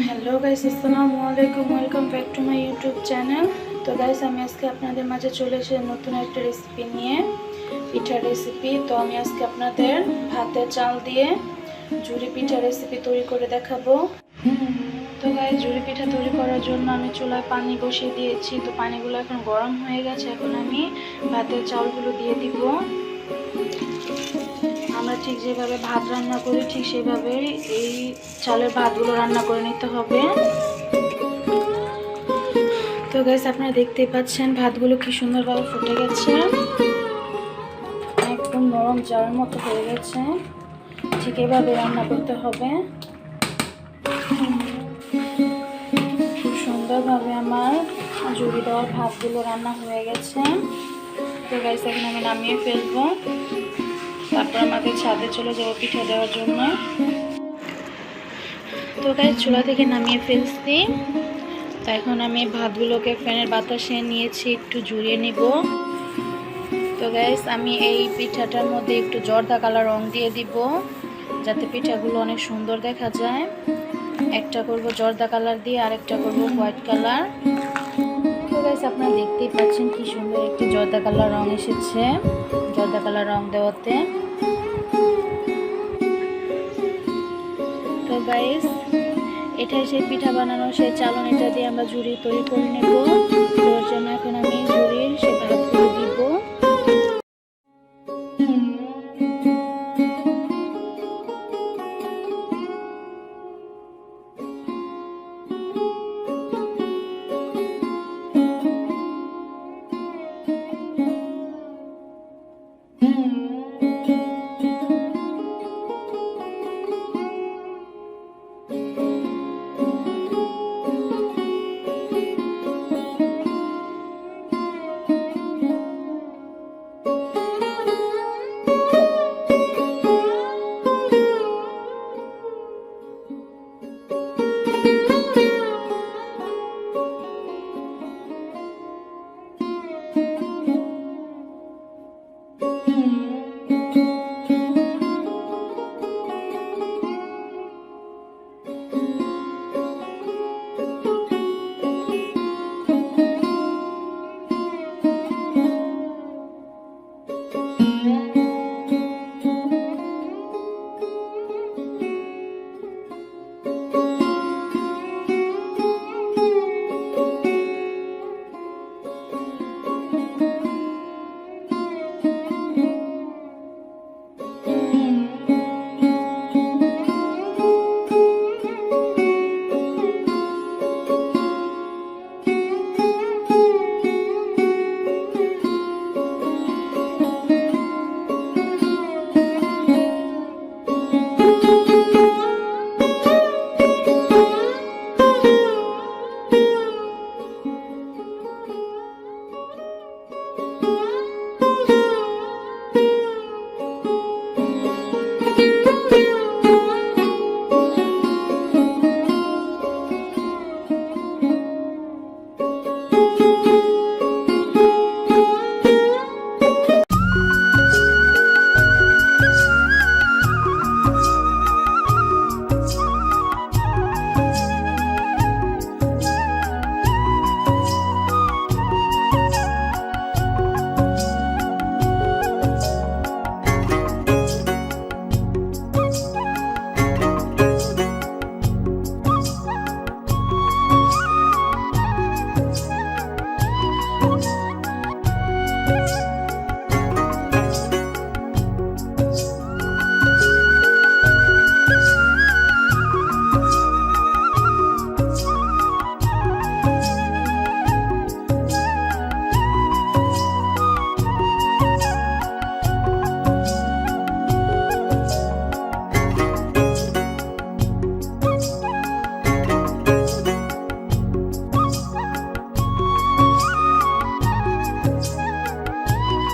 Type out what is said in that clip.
Hello guys, আসসালামু আলাইকুম। Welcome back to my YouTube channel. তো গাইস, আমি আজকে আপনাদের মাঝে চলে এসে নতুন একটা রেসিপি নিয়ে, পিঠার রেসিপি। তো আমি আজকে আপনাদের ভাতের চাল দিয়ে ঝুরি পিঠা রেসিপি তৈরি করে দেখাবো। তো গাইস, ঝুরি পিঠা তৈরি করার জন্য আমি চুলায় পানি বসিয়ে দিয়েছি। তো পানিগুলো এখন গরম হয়ে গেছে। এখন আমি ভাতের চালগুলো দিয়ে দিব। আমরা ঠিক যেভাবে ভাত রান্না করি ঠিক সেভাবে এই চালের ভাতগুলো রান্না করে নিতে হবে। তো গাইস, আপনারা দেখতেই পাচ্ছেন ভাতগুলো কি সুন্দরভাবে ফুটে গেছে, একদম নরম চালের মতো হয়ে গেছে। ঠিক এভাবে রান্না করতে হবে। খুব সুন্দরভাবে আমার ঝুরি দেওয়ার ভাতগুলো রান্না হয়ে গেছে। তো গাইস, এখন আমি নামিয়ে ফেলবো। তারপর আমাদের ছাদে চলে যাবো পিঠা দেওয়ার জন্য। তো গাইস, চুলা থেকে নামিয়ে ফেলছি। তো এখন আমি ভাতগুলোকে ফ্যানের বাতাসে নিয়েছি, একটু ঝরিয়ে নিব। তো গাইস, আমি এই পিঠাটার মধ্যে একটু জর্দা কালার রং দিয়ে দিব, যাতে পিঠাগুলো অনেক সুন্দর দেখা যায়। একটা করব জর্দা কালার দিয়ে, আর একটা করব হোয়াইট কালার। তো গাইস, আপনারা দেখতেই পাচ্ছেন কি সুন্দর একটি জর্দা কালার রং এসেছে জর্দা কালার রং দেওয়াতে। তো গাইস, এটাই সেই পিঠা বানানোর সেই চালনিটা দিয়ে আমরা ঝুরি তৈরি করে নেব। তোর জন্য এখন আমি ঝুরির সে ভাতগুলো দিব।